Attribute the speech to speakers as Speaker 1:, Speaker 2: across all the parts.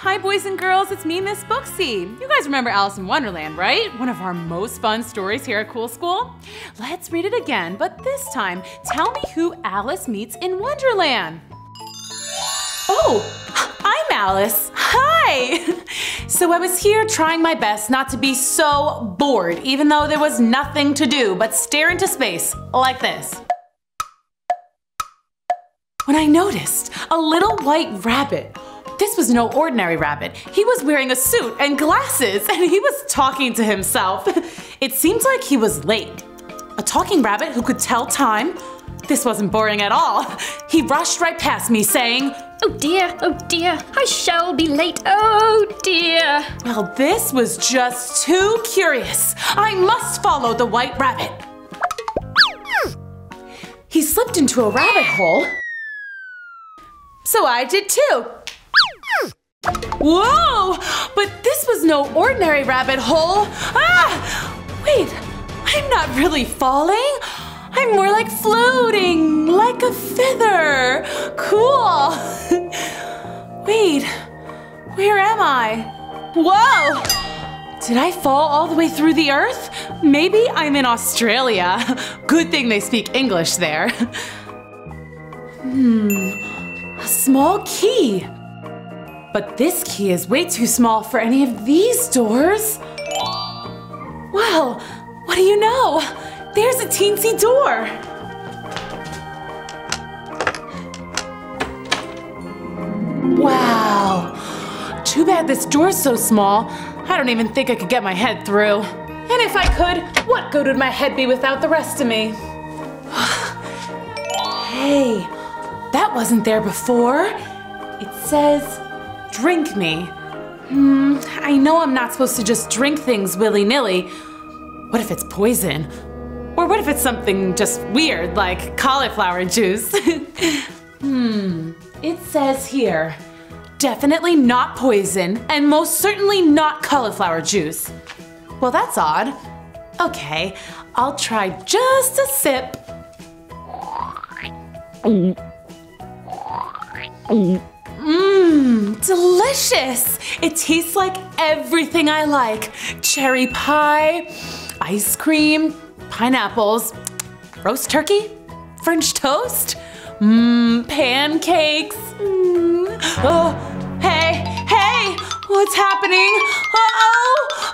Speaker 1: Hi boys and girls, it's me, Miss Booksy. You guys remember Alice in Wonderland, right? One of our most fun stories here at Cool School. Let's read it again, but this time, tell me who Alice meets in Wonderland. Oh, I'm Alice. Hi! So I was here trying my best not to be so bored, even though there was nothing to do but stare into space like this. When I noticed a little white rabbit. This was no ordinary rabbit. He was wearing a suit and glasses, and he was talking to himself. It seemed like he was late. A talking rabbit who could tell time? This wasn't boring at all. He rushed right past me saying,
Speaker 2: oh dear, I shall be late, oh dear.
Speaker 1: Well, this was just too curious. I must follow the white rabbit. He slipped into a rabbit hole. So I did too. Whoa! But this was no ordinary rabbit hole. Ah! Wait, I'm not really falling. I'm more like floating, like a feather. Cool. Wait, where am I? Whoa! Did I fall all the way through the earth? Maybe I'm in Australia. Good thing they speak English there. A small key. But this key is way too small for any of these doors. Well, what do you know? There's a teensy door. Wow. Too bad this door's so small. I don't even think I could get my head through. And if I could, what good would my head be without the rest of me? Hey, that wasn't there before. It says, drink me. I know I'm not supposed to just drink things willy-nilly. What if it's poison? Or what if it's something just weird, like cauliflower juice? It says here, definitely not poison, and most certainly not cauliflower juice. Well, that's odd. Okay, I'll try just a sip. Delicious! It tastes like everything I like. Cherry pie, ice cream, pineapples, roast turkey, French toast, pancakes. Oh, hey, what's happening?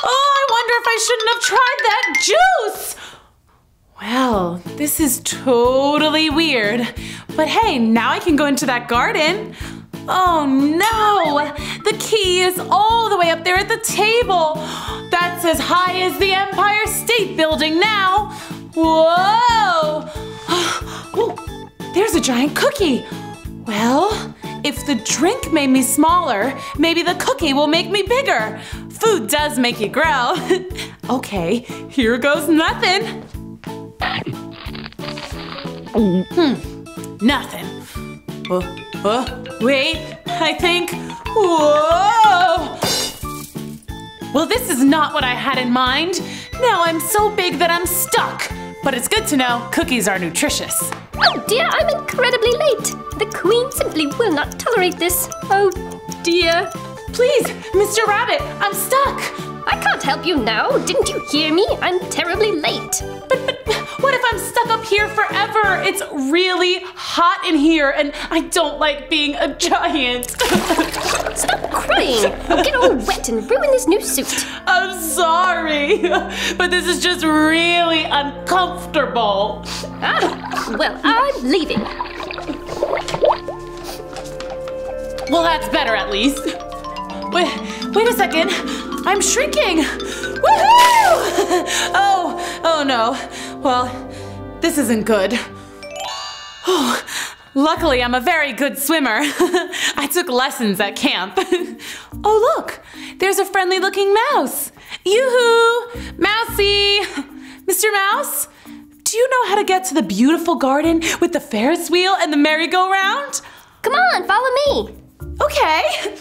Speaker 1: I wonder if I shouldn't have tried that juice. Well, this is totally weird. But hey, now I can go into that garden. Oh no! The key is all the way up there at the table. That's as high as the Empire State Building now. Whoa! Oh, there's a giant cookie. Well, if the drink made me smaller, maybe the cookie will make me bigger. Food does make you grow. Okay, here goes nothing. Nothing. Wait, I think. Whoa! Well, this is not what I had in mind. Now I'm so big that I'm stuck. But it's good to know cookies are nutritious.
Speaker 2: Oh dear, I'm incredibly late. The Queen simply will not tolerate this. Oh dear.
Speaker 1: Please, Mr. Rabbit, I'm stuck.
Speaker 2: I can't help you now. Didn't you hear me? I'm terribly late.
Speaker 1: But what if I'm stuck up here forever? It's really hot in here and I don't like being a giant.
Speaker 2: Stop crying. I'll get all wet and ruin this new suit.
Speaker 1: I'm sorry, but this is just really uncomfortable.
Speaker 2: Well, I'm leaving.
Speaker 1: Well, that's better at least. Wait a second. I'm shrinking. Woohoo! Oh no. Well, this isn't good. Oh, luckily I'm a very good swimmer. I took lessons at camp. Oh look, there's a friendly looking mouse. Yoo-hoo! Mousy! Mr. Mouse? Do you know how to get to the beautiful garden with the Ferris wheel and the merry-go-round?
Speaker 2: Come on, follow me.
Speaker 1: Okay.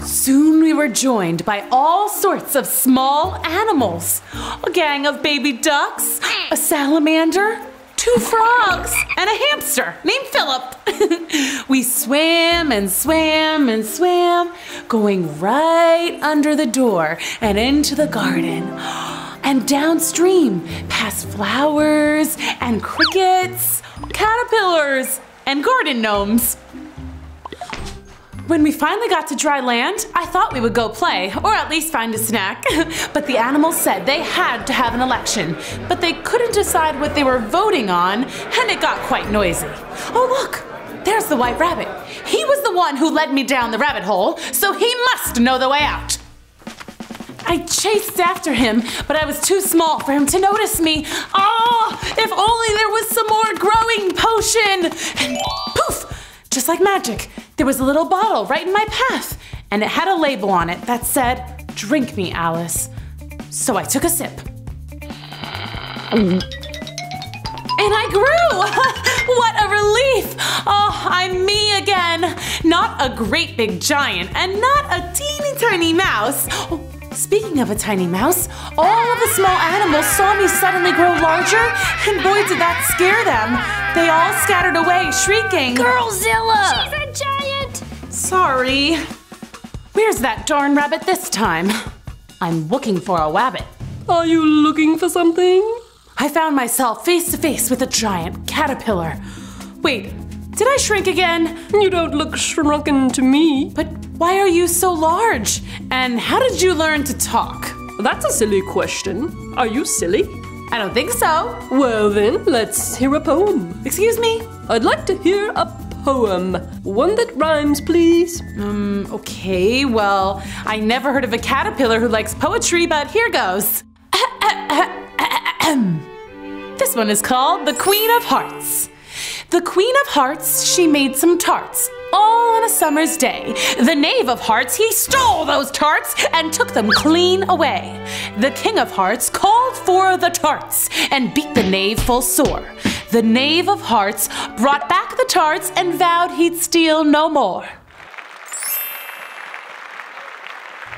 Speaker 1: Soon we were joined by all sorts of small animals. A gang of baby ducks, a salamander, 2 frogs, and a hamster named Philip. We swam and swam and swam, going right under the door and into the garden. And downstream, past flowers and crickets, caterpillars and garden gnomes. When we finally got to dry land, I thought we would go play, or at least find a snack. But the animals said they had to have an election, but they couldn't decide what they were voting on, and it got quite noisy. Oh look, there's the white rabbit. He was the one who led me down the rabbit hole, so he must know the way out. I chased after him, but I was too small for him to notice me. Oh, if only there was some more growing potion! And poof! Just like magic, there was a little bottle right in my path, and it had a label on it that said, "Drink me, Alice." So I took a sip. And I grew! What a relief! Oh, I'm me again. Not a great big giant, and not a teeny tiny mouse. Oh, speaking of a tiny mouse, all of the small animals saw me suddenly grow larger, and boy did that scare them. They all scattered away, shrieking,
Speaker 2: Girlzilla! She's a giant!
Speaker 1: Sorry. Where's that darn rabbit this time? I'm looking for a wabbit.
Speaker 3: Are you looking for something?
Speaker 1: I found myself face to face with a giant caterpillar. Wait, did I shrink again?
Speaker 3: You don't look shrunken to me.
Speaker 1: But why are you so large? And how did you learn to talk?
Speaker 3: That's a silly question. Are you silly?
Speaker 1: I don't think so.
Speaker 3: Well then, let's hear a poem.
Speaker 1: Excuse me?
Speaker 3: I'd like to hear a poem. One that rhymes, please.
Speaker 1: Okay, well, I never heard of a caterpillar who likes poetry, but here goes. This one is called The Queen of Hearts. The Queen of Hearts, she made some tarts, all on a summer's day. The Knave of Hearts, he stole those tarts and took them clean away. The King of Hearts called for the tarts and beat the Knave full sore. The Knave of Hearts brought back the tarts and vowed he'd steal no more.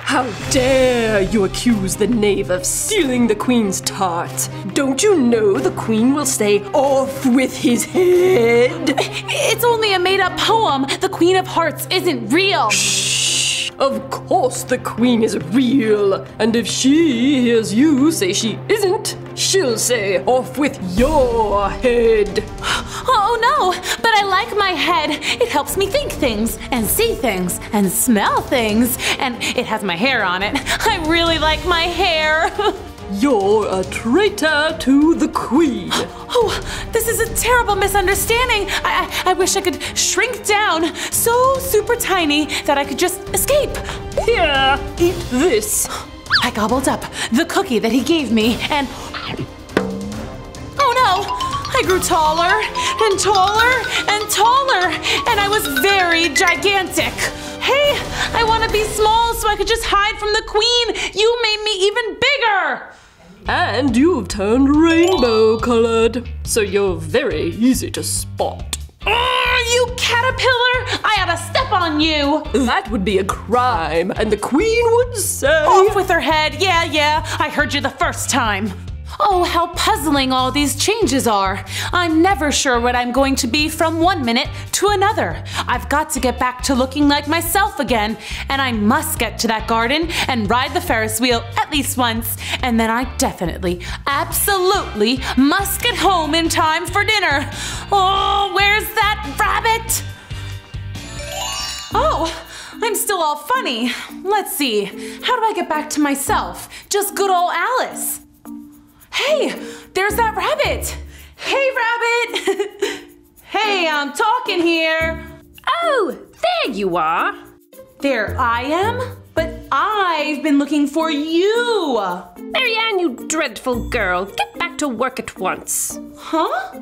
Speaker 3: How dare you accuse the knave of stealing the queen's tart? Don't you know the queen will say, "Off with his head"?
Speaker 1: It's only a made-up poem. The Queen of Hearts isn't real.
Speaker 3: Shh! Of course the queen is real. And if she hears you say she isn't, she'll say, "Off with your head."
Speaker 1: Oh no, but I like my head. It helps me think things and see things and smell things. And it has my hair on it. I really like my hair.
Speaker 3: You're a traitor to the queen.
Speaker 1: Oh, this is a terrible misunderstanding. I wish I could shrink down so super tiny that I could just escape.
Speaker 3: Here, eat this.
Speaker 1: I gobbled up the cookie that he gave me and... Oh no! I grew taller and taller and taller, and I was very gigantic. Hey, I want to be small so I could just hide from the queen. You made me even bigger.
Speaker 3: And you've turned rainbow colored, so you're very easy to spot.
Speaker 1: You caterpillar! I ought to step on you.
Speaker 3: That would be a crime, and the queen would say...
Speaker 1: Off with her head. Yeah, I heard you the first time. Oh, how puzzling all these changes are. I'm never sure what I'm going to be from one minute to another. I've got to get back to looking like myself again, and I must get to that garden and ride the Ferris wheel at least once, and then I definitely, absolutely must get home in time for dinner. Oh, where's that rabbit? Oh, I'm still all funny. Let's see, how do I get back to myself? Just good old Alice. Hey, there's that rabbit! Hey, rabbit! Hey, I'm talking here!
Speaker 2: Oh, there you are!
Speaker 1: There I am? But I've been looking for you!
Speaker 2: Marianne, you dreadful girl, get back to work at once.
Speaker 1: Huh?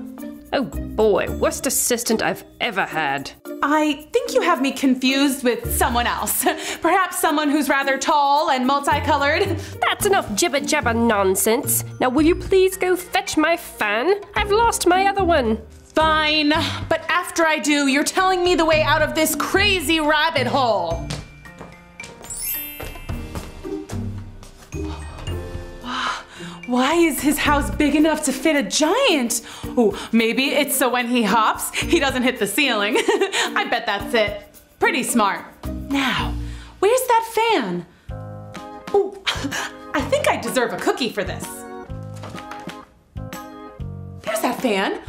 Speaker 2: Oh boy, worst assistant I've ever had.
Speaker 1: I think you have me confused with someone else. Perhaps someone who's rather tall and multicolored.
Speaker 2: That's enough jibber jabber nonsense. Now will you please go fetch my fan? I've lost my other one.
Speaker 1: Fine, but after I do, you're telling me the way out of this crazy rabbit hole. Why is his house big enough to fit a giant? Oh, maybe it's so when he hops, he doesn't hit the ceiling. I bet that's it. Pretty smart. Now, where's that fan? Oh, I think I deserve a cookie for this. There's that fan.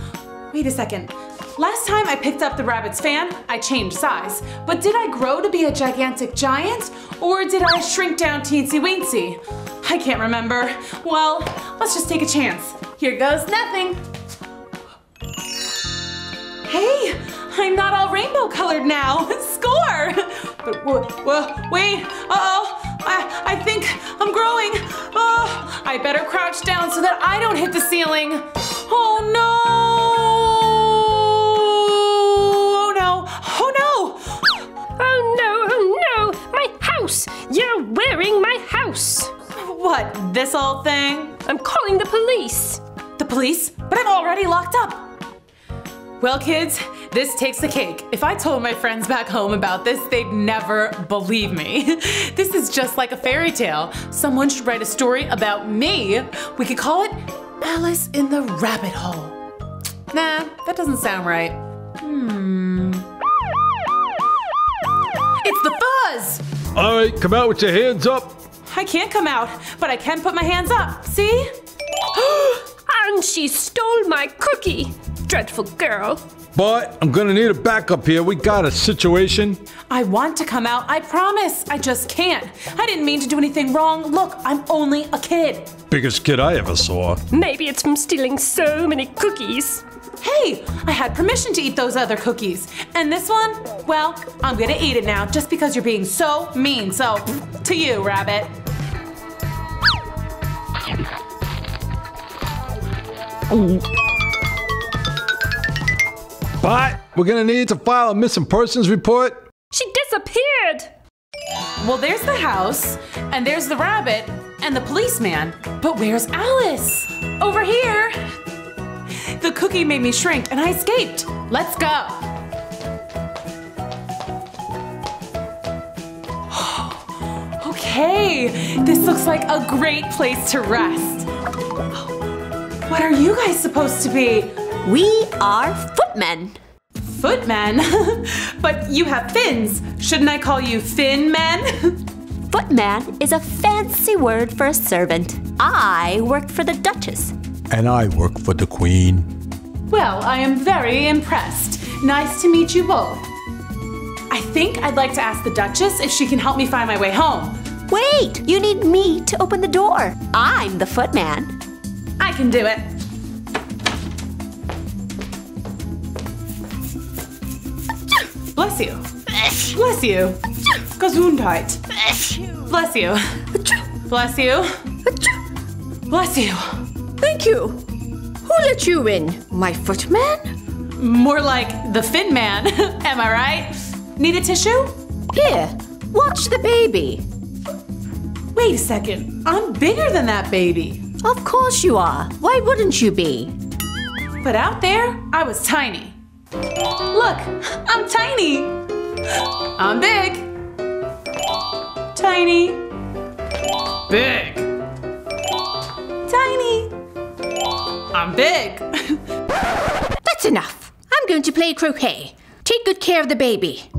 Speaker 1: Wait a second. Last time I picked up the rabbit's fan, I changed size. But did I grow to be a gigantic giant? Or did I shrink down teensy weensy? I can't remember. Well, let's just take a chance. Here goes nothing. Hey, I'm not all rainbow colored now. Score! But wait, I think I'm growing. Oh, I better crouch down so that I don't hit the ceiling. Oh no! Oh no! Oh no!
Speaker 2: Oh no, oh no! My house! You're wearing my house!
Speaker 1: What, this old thing?
Speaker 2: I'm calling the police!
Speaker 1: The police? But I'm already locked up. Well, kids, this takes the cake. If I told my friends back home about this, they'd never believe me. This is just like a fairy tale. Someone should write a story about me. We could call it Alice in the Rabbit Hole. Nah, that doesn't sound right. It's the fuzz!
Speaker 4: All right, come out with your hands up.
Speaker 1: I can't come out, but I can put my hands up. See?
Speaker 2: And she stole my cookie! Dreadful girl.
Speaker 4: But I'm gonna need a backup here. We got a situation.
Speaker 1: I want to come out, I promise. I just can't. I didn't mean to do anything wrong. Look, I'm only a kid.
Speaker 4: Biggest kid I ever saw.
Speaker 2: Maybe it's from stealing so many cookies.
Speaker 1: Hey, I had permission to eat those other cookies. And this one, well, I'm gonna eat it now just because you're being so mean. So, to you, Rabbit.
Speaker 4: But we're gonna need to file a missing persons report.
Speaker 2: She disappeared!
Speaker 1: Well, there's the house, and there's the rabbit, and the policeman. But where's Alice? Over here. The cookie made me shrink, and I escaped. Let's go. Okay, this looks like a great place to rest. What are you guys supposed to be?
Speaker 5: We are footmen.
Speaker 1: Footmen? But you have fins. Shouldn't I call you Fin Men?
Speaker 5: Footman is a fancy word for a servant. I work for the Duchess.
Speaker 6: And I work for the Queen.
Speaker 1: Well, I am very impressed. Nice to meet you both. I think I'd like to ask the Duchess if she can help me find my way home.
Speaker 5: Wait, you need me to open the door. I'm the footman.
Speaker 1: I can do it. Bless you. Bless you. Gesundheit. Bless you. Bless you. Bless you.
Speaker 3: Thank you. Who let you in? My footman?
Speaker 1: More like the Fin Man. Am I right? Need a tissue?
Speaker 3: Here, watch the baby.
Speaker 1: Wait a second. I'm bigger than that baby.
Speaker 3: Of course you are. Why wouldn't you be?
Speaker 1: But out there, I was tiny. Look, I'm tiny. I'm big. Tiny. Big. Tiny. I'm big.
Speaker 3: That's enough. I'm going to play croquet. Take good care of the baby.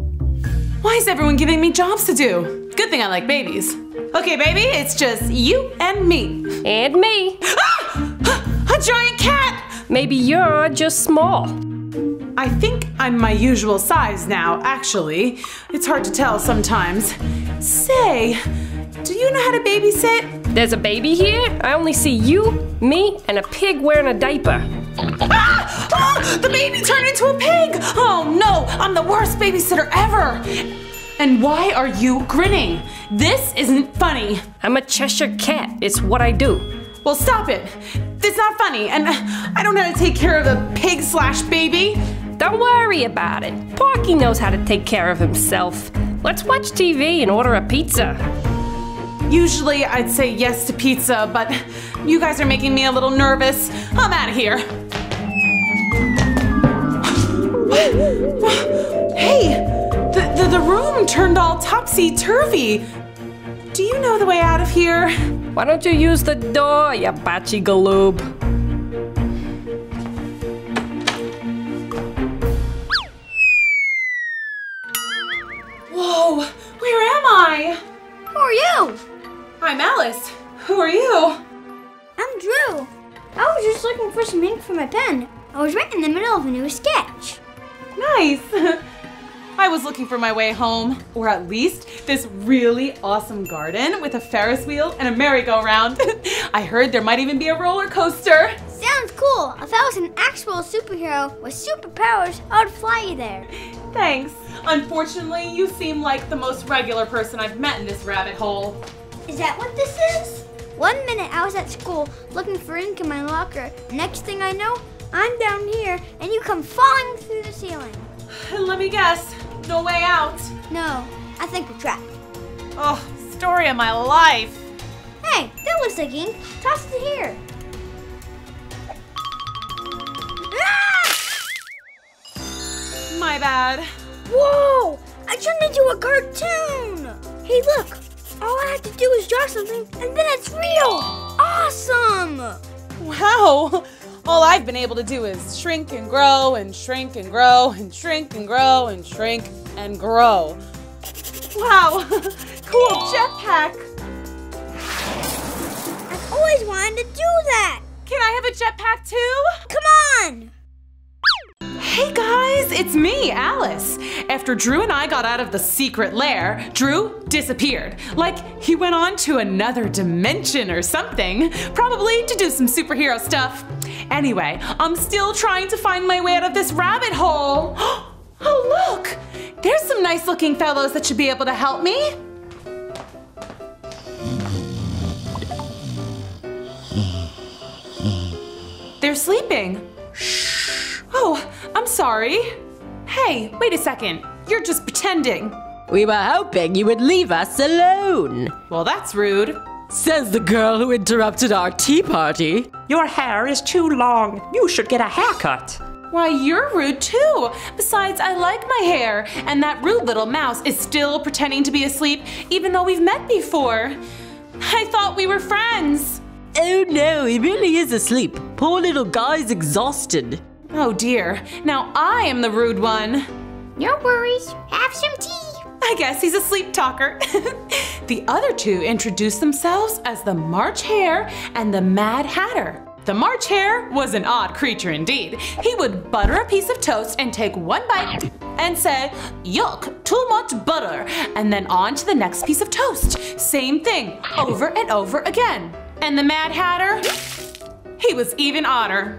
Speaker 1: Why is everyone giving me jobs to do? Good thing I like babies. Okay, baby, it's just you and me.
Speaker 2: And me.
Speaker 1: Ah! A giant cat!
Speaker 2: Maybe you're just small.
Speaker 1: I think I'm my usual size now, actually. It's hard to tell sometimes. Say, do you know how to babysit?
Speaker 2: There's a baby here. I only see you, me, and a pig wearing a diaper.
Speaker 1: Ah! Ah! The baby turned into a pig! Oh no, I'm the worst babysitter ever! And why are you grinning? This isn't funny.
Speaker 2: I'm a Cheshire cat. It's what I do.
Speaker 1: Well, stop it. It's not funny, and I don't know how to take care of a pig/baby.
Speaker 2: Don't worry about it. Porky knows how to take care of himself. Let's watch TV and order a pizza.
Speaker 1: Usually I'd say yes to pizza, but you guys are making me a little nervous. I'm out of here. Hey, the room turned all topsy-turvy. Do you know the way out of here?
Speaker 2: Why don't you use the door, you batchy galoob?
Speaker 1: Whoa, where am I?
Speaker 7: Who are you?
Speaker 1: I'm Alice. Who are you?
Speaker 7: I'm Drew. I was just looking for some ink for my pen. I was right in the middle of a new sketch.
Speaker 1: Nice. I was looking for my way home, or at least this really awesome garden with a Ferris wheel and a merry-go-round. I heard there might even be a roller coaster.
Speaker 7: Sounds cool. If I was an actual superhero with superpowers, I would fly you there.
Speaker 1: Thanks. Unfortunately, you seem like the most regular person I've met in this rabbit hole.
Speaker 7: Is that what this is? 1 minute I was at school looking for ink in my locker. Next thing I know, I'm down here and you come falling through the ceiling.
Speaker 1: Let me guess. No way out.
Speaker 7: No, I think we're trapped.
Speaker 1: Oh, story of my life.
Speaker 7: Hey, that looks like ink. Toss it here. Ah!
Speaker 1: My bad.
Speaker 7: Whoa! I turned into a cartoon! Hey, look! All I have to do is draw something, and then it's real! Awesome!
Speaker 1: Wow. All I've been able to do is shrink and grow and shrink and grow and shrink and grow and shrink and grow. Wow. Cool jetpack.
Speaker 7: I've always wanted to do that!
Speaker 1: Can I have a jetpack too?
Speaker 7: Come on!
Speaker 1: Hey guys, it's me, Alice. After Drew and I got out of the secret lair, Drew disappeared. Like he went on to another dimension or something, probably to do some superhero stuff. Anyway, I'm still trying to find my way out of this rabbit hole. Oh look, there's some nice looking fellows that should be able to help me. They're sleeping. Oh, I'm sorry. Hey, wait a second. You're just pretending.
Speaker 3: We were hoping you would leave us alone,
Speaker 1: Well, that's rude.
Speaker 3: says the girl who interrupted our tea party.
Speaker 8: Your hair is too long. You should get a haircut.
Speaker 1: Why, you're rude too. Besides, I like my hair, and that rude little mouse is still pretending to be asleep even though we've met before. I thought we were friends.
Speaker 3: Oh no, he really is asleep. Poor little guy's exhausted.
Speaker 1: Oh dear, now I am the rude one.
Speaker 7: No worries. Have some tea.
Speaker 1: I guess he's a sleep talker. The other two introduced themselves as the March Hare and the Mad Hatter. The March Hare was an odd creature indeed. He would butter a piece of toast and take one bite and say, "Yuck, too much butter," and then on to the next piece of toast. Same thing, over and over again. And the Mad Hatter? He was even odder.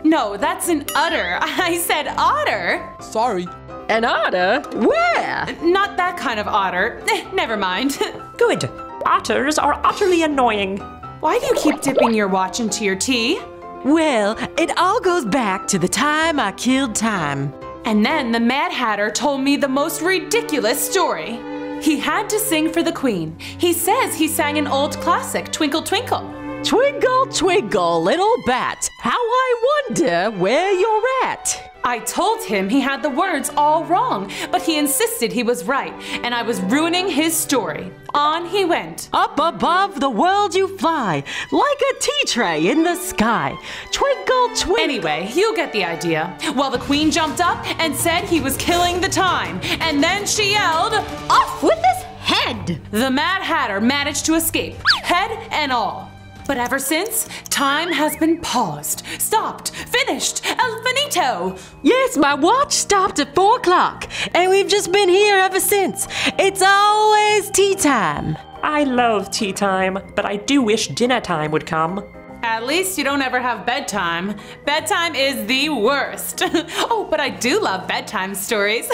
Speaker 1: No, that's an udder. I said otter.
Speaker 6: Sorry.
Speaker 3: An otter? Where?
Speaker 1: Not that kind of otter. Never mind.
Speaker 8: Good. Otters are utterly annoying.
Speaker 1: Why do you keep dipping your watch into your tea?
Speaker 3: Well, it all goes back to the time I killed time.
Speaker 1: And then the Mad Hatter told me the most ridiculous story. He had to sing for the Queen. He says he sang an old classic, Twinkle Twinkle.
Speaker 3: Twinkle, twinkle, little bat, how I wonder where you're at.
Speaker 1: I told him he had the words all wrong, but he insisted he was right, and I was ruining his story. On he went.
Speaker 3: Up above the world you fly, like a tea tray in the sky. Twinkle, twinkle.
Speaker 1: Anyway, you get the idea. Well, the Queen jumped up and said he was killing the time, and then she yelled,
Speaker 7: Off with his head!
Speaker 1: The Mad Hatter managed to escape, head and all. But ever since, time has been paused, stopped, finished, el finito.
Speaker 3: Yes, my watch stopped at 4 o'clock, and we've just been here ever since. It's always tea time.
Speaker 8: I love tea time, but I do wish dinner time would come.
Speaker 1: At least you don't ever have bedtime. Bedtime is the worst. Oh, but I do love bedtime stories.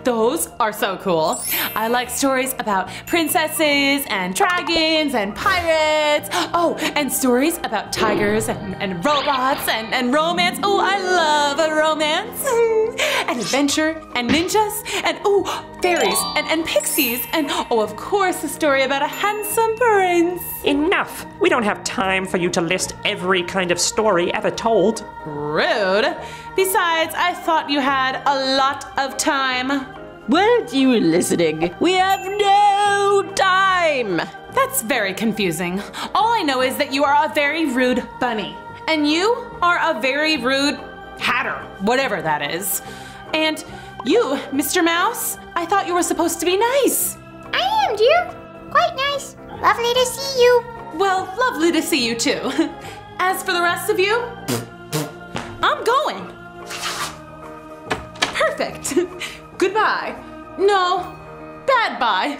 Speaker 1: Those are so cool. I like stories about princesses and dragons and pirates. Oh, and stories about tigers and robots and romance. Oh, I love a romance. And adventure and ninjas and fairies and pixies. And of course, a story about a handsome prince.
Speaker 8: Enough! We don't have time for you to list every kind of story ever told.
Speaker 1: Rude. Besides, I thought you had a lot of time.
Speaker 3: Weren't you listening? We have no
Speaker 2: food time.
Speaker 1: That's very confusing. All I know is that you are a very rude bunny. And you are a very rude hatter, whatever that is. And you, Mr. Mouse, I thought you were supposed to be nice.
Speaker 7: I am, dear. Quite nice. Lovely to see you.
Speaker 1: Well, lovely to see you too. As for the rest of you, I'm going. Perfect. Goodbye. No, bad bye.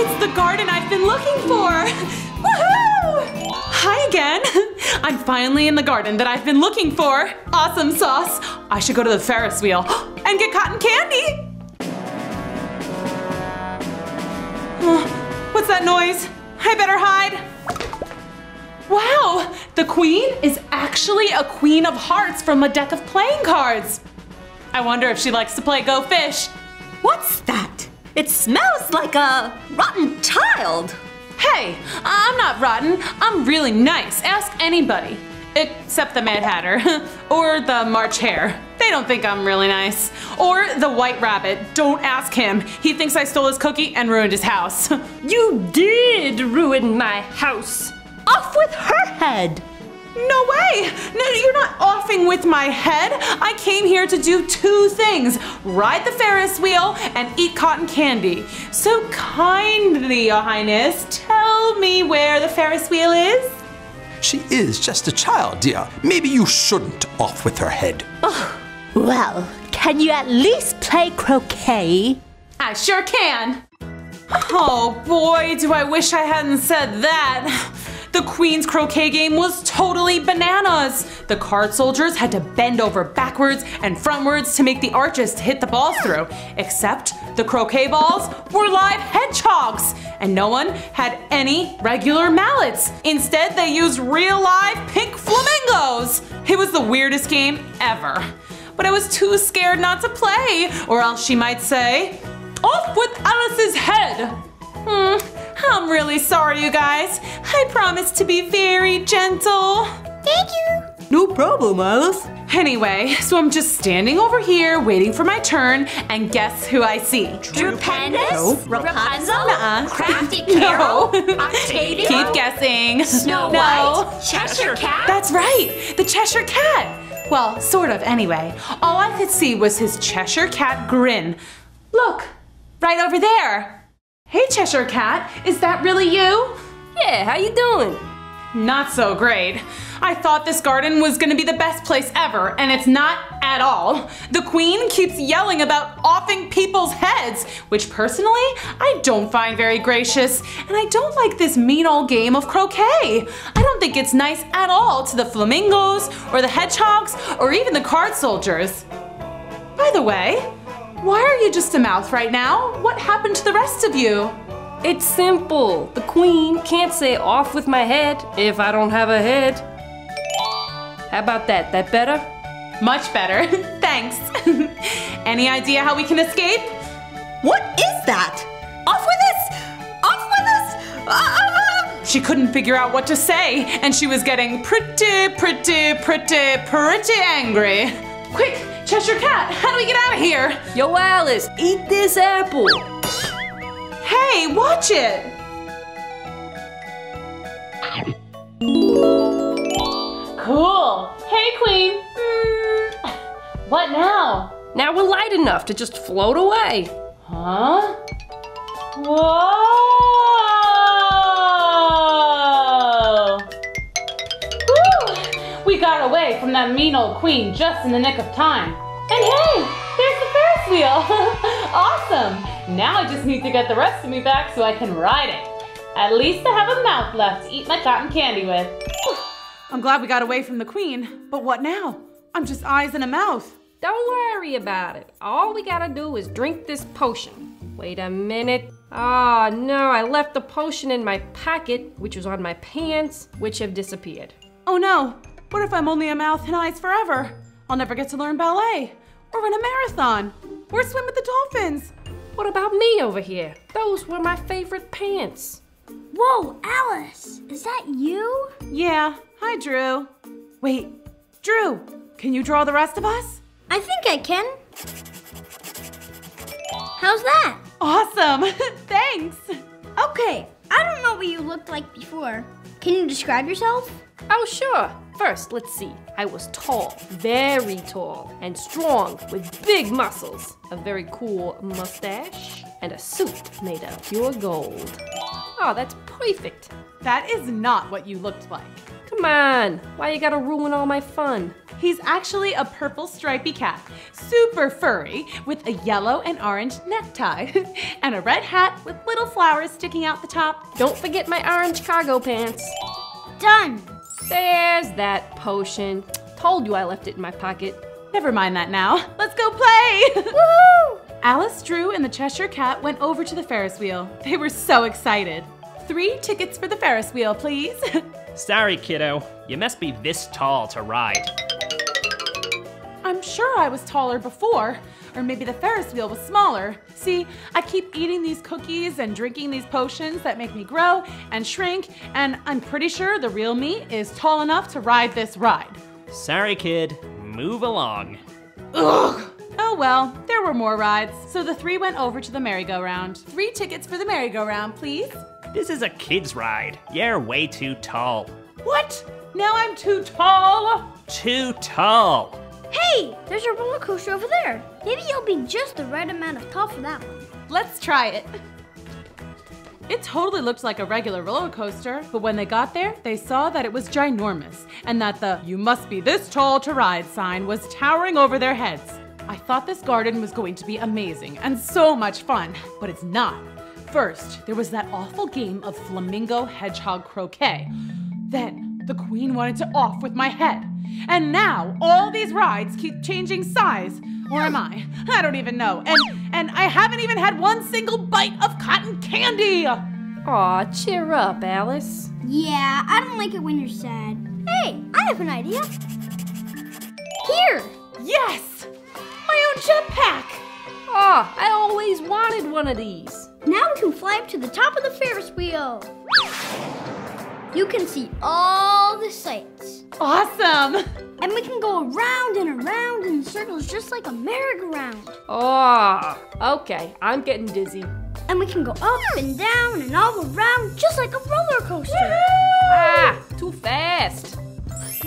Speaker 1: It's the garden I've been looking for. Woohoo! Hi again. I'm finally in the garden that I've been looking for. Awesome sauce. I should go to the Ferris wheel and get cotton candy. What's that noise? I better hide. Wow, the queen is actually a queen of hearts from a deck of playing cards. I wonder if she likes to play Go Fish.
Speaker 5: What's that? It smells like a rotten child.
Speaker 1: Hey, I'm not rotten. I'm really nice. Ask anybody. Except the Mad Hatter. Or the March Hare. They don't think I'm really nice. Or the White Rabbit. Don't ask him. He thinks I stole his cookie and ruined his house.
Speaker 2: You did ruin my house.
Speaker 5: Off with her head.
Speaker 1: No way! No, you're not offing with my head. I came here to do two things. Ride the Ferris wheel and eat cotton candy. So kindly, Your Highness, tell me where the Ferris wheel is?
Speaker 6: She is just a child, dear. Maybe you shouldn't off with her head.
Speaker 5: Oh, well, can you at least play croquet?
Speaker 1: I sure can. Oh boy, do I wish I hadn't said that. The Queen's croquet game was totally bananas. The card soldiers had to bend over backwards and frontwards to make the arches to hit the balls through. Except the croquet balls were live hedgehogs, and no one had any regular mallets. Instead, they used real live pink flamingos. It was the weirdest game ever. But I was too scared not to play, or else she might say, "Off with Alice's head!" I'm really sorry, you guys. I promise to be very gentle.
Speaker 7: Thank you.
Speaker 5: No problem, Alice.
Speaker 1: Anyway, so I'm just standing over here waiting for my turn, and guess who I see?
Speaker 5: Drupendus? Rapunzel? Crafty
Speaker 1: No.
Speaker 5: Carol? Octavia?
Speaker 1: Keep guessing.
Speaker 5: Snow
Speaker 1: No.
Speaker 5: White? Cheshire Cat?
Speaker 1: That's right, the Cheshire Cat. Well, sort of anyway. All I could see was his Cheshire Cat grin. Look, right over there. Hey, Cheshire Cat, is that really you?
Speaker 2: Yeah, how you doing?
Speaker 1: Not so great. I thought this garden was gonna be the best place ever, and it's not at all. The Queen keeps yelling about offing people's heads, which personally, I don't find very gracious, and I don't like this mean old game of croquet. I don't think it's nice at all to the flamingos, or the hedgehogs, or even the card soldiers. By the way, why are you just a mouth right now? What happened to the rest of you?
Speaker 2: It's simple. The Queen can't say off with my head if I don't have a head. How about that? That better?
Speaker 1: Much better, thanks. Any idea how we can escape?
Speaker 5: What is that? Off with us! Off with us!
Speaker 1: She couldn't figure out what to say, and she was getting pretty angry. Quick, Cheshire Cat, how do we get out of here?
Speaker 2: Yo, Alice, eat this apple.
Speaker 1: Hey, watch it! Cool. Hey, Queen. What now?
Speaker 2: Now we're light enough to just float away.
Speaker 1: Huh? Whoa! Woo! We got away from that mean old Queen just in the nick of time. And hey, there's the Ferris wheel. Awesome. Now I just need to get the rest of me back so I can ride it. At least I have a mouth left to eat my cotton candy with. I'm glad we got away from the Queen, but what now? I'm just eyes and a mouth.
Speaker 2: Don't worry about it. All we gotta do is drink this potion. Wait a minute. Oh no, I left the potion in my pocket, which was on my pants, which have disappeared.
Speaker 1: Oh no, what if I'm only a mouth and eyes forever? I'll never get to learn ballet, or run a marathon, or swim with the dolphins.
Speaker 2: What about me over here? Those were my favorite pants.
Speaker 7: Whoa, Alice, is that you?
Speaker 1: Yeah, hi Drew. Wait, Drew, can you draw the rest of us?
Speaker 7: I think I can. How's that?
Speaker 1: Awesome. Thanks.
Speaker 7: Okay, I don't know what you looked like before. Can you describe yourself?
Speaker 2: Oh, sure. First, let's see. I was tall, very tall, and strong with big muscles, a very cool mustache, and a suit made of pure gold. Oh, that's perfect.
Speaker 1: That is not what you looked like.
Speaker 2: Come on, why you gotta ruin all my fun?
Speaker 1: He's actually a purple stripy cat, super furry, with a yellow and orange necktie, and a red hat with little flowers sticking out the top.
Speaker 2: Don't forget my orange cargo pants.
Speaker 7: Done.
Speaker 2: There's that potion. Told you I left it in my pocket.
Speaker 1: Never mind that now. Let's go play!
Speaker 7: Woohoo!
Speaker 1: Alice, Drew, and the Cheshire Cat went over to the Ferris wheel. They were so excited. 3 tickets for the Ferris wheel, please.
Speaker 9: Sorry, kiddo. You must be this tall to ride.
Speaker 1: I'm sure I was taller before, or maybe the Ferris wheel was smaller. See, I keep eating these cookies and drinking these potions that make me grow and shrink, and I'm pretty sure the real me is tall enough to ride this ride.
Speaker 9: Sorry, kid. Move along.
Speaker 1: Ugh! Oh well, there were more rides, so the 3 went over to the merry-go-round. 3 tickets for the merry-go-round, please.
Speaker 9: This is a kid's ride. You're way too tall.
Speaker 1: What? Now I'm too tall?
Speaker 9: Too tall.
Speaker 7: Hey, there's a roller coaster over there. Maybe you'll be just the right amount of tall for that one.
Speaker 1: Let's try it. It totally looked like a regular roller coaster, but when they got there, they saw that it was ginormous and that the "you must be this tall to ride" sign was towering over their heads. I thought this garden was going to be amazing and so much fun, but it's not. First, there was that awful game of flamingo hedgehog croquet. Then, the queen wanted to off with my head. And now, all these rides keep changing size. Or am I? I don't even know. And I haven't even had one single bite of cotton candy!
Speaker 2: Aw, cheer up, Alice.
Speaker 7: Yeah, I don't like it when you're sad. Hey, I have an idea. Here!
Speaker 1: Yes! My own jetpack!
Speaker 2: Aw, I always wanted one of these.
Speaker 7: Now we can fly up to the top of the Ferris wheel. You can see all the sights.
Speaker 1: Awesome!
Speaker 7: And we can go around and around in circles just like a merry-go-round.
Speaker 2: Aw, okay, I'm getting dizzy.
Speaker 7: And we can go up and down and all around just like a roller coaster.
Speaker 2: Ah, too fast.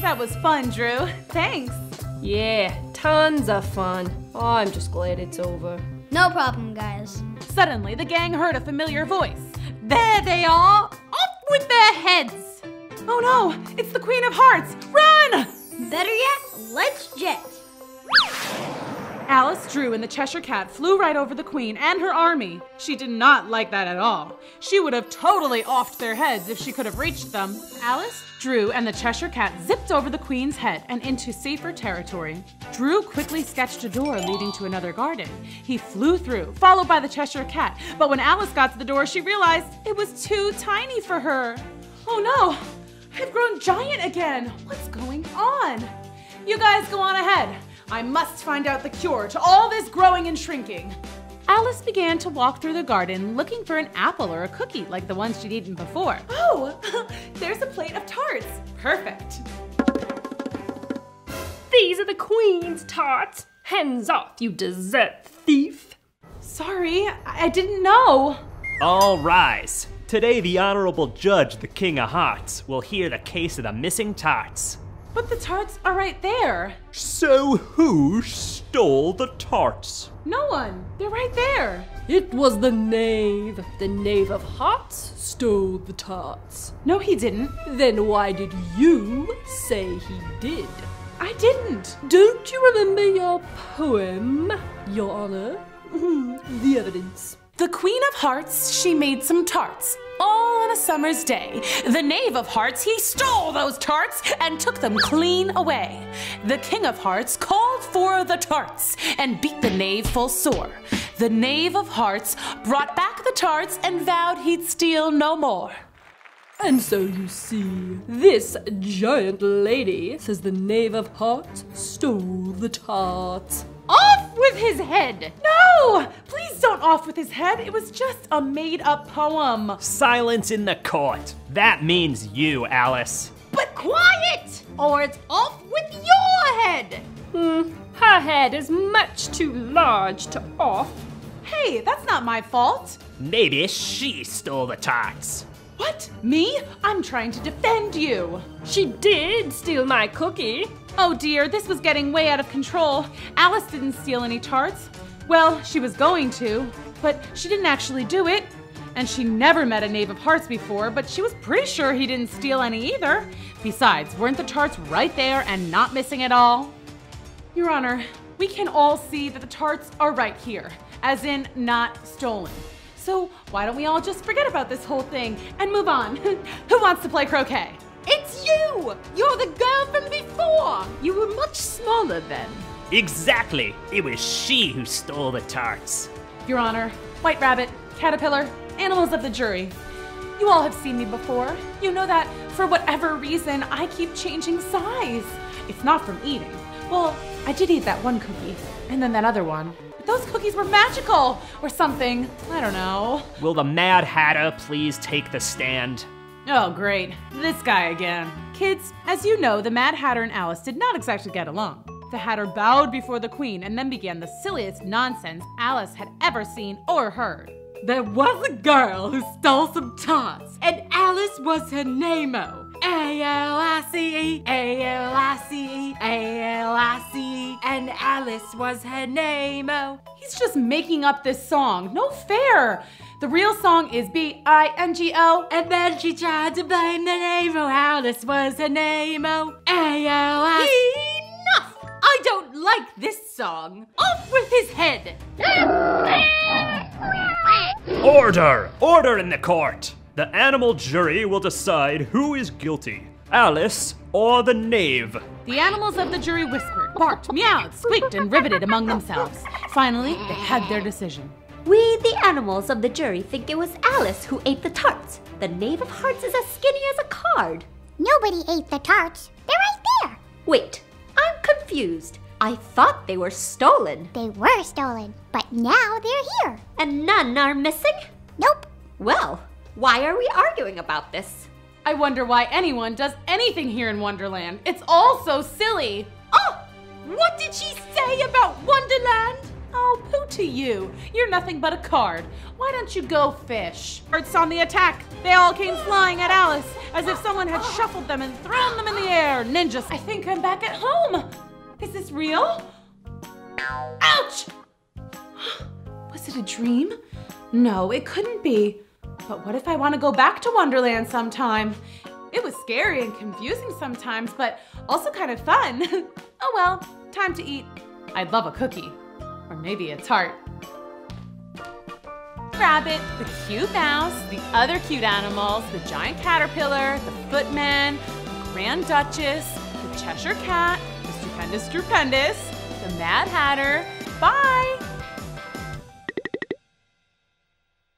Speaker 1: That was fun, Drew. Thanks.
Speaker 2: Yeah, tons of fun. Oh, I'm just glad it's over.
Speaker 7: No problem, guys.
Speaker 1: Suddenly, the gang heard a familiar voice. There they are! Off with their heads! Oh no, it's the Queen of Hearts! Run!
Speaker 7: Better yet, let's jet.
Speaker 1: Alice, Drew, and the Cheshire Cat flew right over the Queen and her army. She did not like that at all. She would have totally offed their heads if she could have reached them. Alice, Drew, and the Cheshire Cat zipped over the Queen's head and into safer territory. Drew quickly sketched a door leading to another garden. He flew through, followed by the Cheshire Cat, but when Alice got to the door, she realized it was too tiny for her. Oh no, I've grown giant again. What's going on? You guys go on ahead. I must find out the cure to all this growing and shrinking. Alice began to walk through the garden looking for an apple or a cookie like the ones she'd eaten before. Oh, there's a plate of tarts. Perfect.
Speaker 2: These are the Queen's tarts. Hands off, you dessert thief.
Speaker 1: Sorry, I didn't know.
Speaker 9: All rise. Today, the Honorable Judge, the King of Hearts, will hear the case of the missing tarts.
Speaker 1: But the tarts are right there.
Speaker 10: So who stole the tarts?
Speaker 1: No one. They're right there.
Speaker 3: It was the knave. The knave of hearts stole the tarts.
Speaker 1: No, he didn't.
Speaker 3: Then why did you say he did?
Speaker 1: I didn't.
Speaker 3: Don't you remember your poem, Your Honor? The evidence.
Speaker 1: The Queen of Hearts, she made some tarts, all on a summer's day. The Knave of Hearts, he stole those tarts and took them clean away. The King of Hearts called for the tarts and beat the Knave full sore. The Knave of Hearts brought back the tarts and vowed he'd steal no more.
Speaker 3: And so you see, this giant lady says the Knave of Hearts stole the tarts.
Speaker 1: Off with his head! No! Please don't off with his head. It was just a made-up poem.
Speaker 9: Silence in the court. That means you, Alice.
Speaker 1: But quiet! Or it's off with your head!
Speaker 2: Her head is much too large to off.
Speaker 1: Hey, that's not my fault.
Speaker 9: Maybe she stole the tarts.
Speaker 1: What? Me? I'm trying to defend you.
Speaker 2: She did steal my cookie.
Speaker 1: Oh dear, this was getting way out of control. Alice didn't steal any tarts. Well, she was going to, but she didn't actually do it. And she never met a Knave of Hearts before, but she was pretty sure he didn't steal any either. Besides, weren't the tarts right there and not missing at all? Your Honor, we can all see that the tarts are right here, as in not stolen. So why don't we all just forget about this whole thing and move on? Who wants to play croquet?
Speaker 3: It's you! You're the girl from before! You were much smaller then.
Speaker 9: Exactly. It was she who stole the tarts.
Speaker 1: Your Honor, White Rabbit, Caterpillar, animals of the jury. You all have seen me before. You know that for whatever reason, I keep changing size. It's not from eating. Well, I did eat that one cookie, and then that other one. But those cookies were magical, or something. I don't know.
Speaker 9: Will the Mad Hatter please take the stand?
Speaker 1: Oh, great. This guy again. Kids, as you know, the Mad Hatter and Alice did not exactly get along. The Hatter bowed before the Queen and then began the silliest nonsense Alice had ever seen or heard.
Speaker 3: There was a girl who stole some tarts, and Alice was her name-o. A-L-I-C-E, A-L-I-C-E, A-L-I-C-E, and Alice was her name-o.
Speaker 1: He's just making up this song. No fair. The real song is B-I-N-G-O.
Speaker 3: And then she tried to blame the name-o. Alice was her name-o. A-L-I-C-E. Enough! I don't like this song. Off with his head!
Speaker 9: Order! Order in the court! The animal jury will decide who is guilty, Alice or the knave.
Speaker 1: The animals of the jury whispered, barked, meowed, squeaked, and riveted among themselves. Finally, they had their decision.
Speaker 5: We, the animals of the jury, think it was Alice who ate the tarts. The Knave of Hearts is as skinny as a card.
Speaker 7: Nobody ate the tarts. They're right there.
Speaker 5: Wait, I'm confused. I thought they were stolen.
Speaker 7: They were stolen, but now they're here.
Speaker 5: And none are missing?
Speaker 7: Nope.
Speaker 5: Well, why are we arguing about this?
Speaker 1: I wonder why anyone does anything here in Wonderland. It's all so silly.
Speaker 3: Oh! What did she say about Wonderland?
Speaker 1: Oh, pooh to you. You're nothing but a card. Why don't you go fish? Birds on the attack. They all came flying at Alice, as if someone had shuffled them and thrown them in the air. Ninjas, I think I'm back at home. Is this real? Ouch! Was it a dream? No, it couldn't be. But what if I want to go back to Wonderland sometime? It was scary and confusing sometimes, but also kind of fun. Oh well, time to eat. I'd love a cookie. Or maybe a tart. Rabbit, the cute mouse, the other cute animals, the giant caterpillar, the footman, the Grand Duchess, the Cheshire Cat, the Stupendous, the Mad Hatter. Bye!